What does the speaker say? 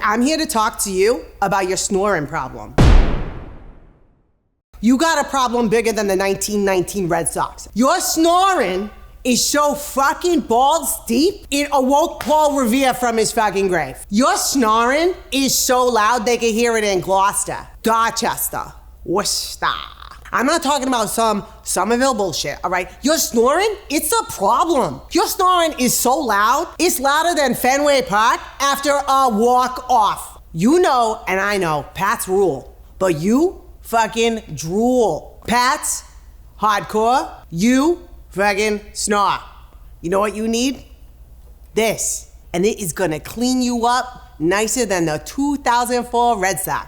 I'm here to talk to you about your snoring problem. You got a problem bigger than the 1919 Red Sox. Your snoring is so fucking balls deep, it awoke Paul Revere from his fucking grave. Your snoring is so loud they can hear it in Gloucester, Dorchester, Worcester. I'm not talking about some Somerville bullshit, all right? Your snoring, it's a problem. Your snoring is so loud, it's louder than Fenway Park after a walk-off. You know, and I know, Pats rule, but you fucking drool. Pats, hardcore, you fucking snore. You know what you need? This. And it is gonna clean you up nicer than the 2004 Red Sox.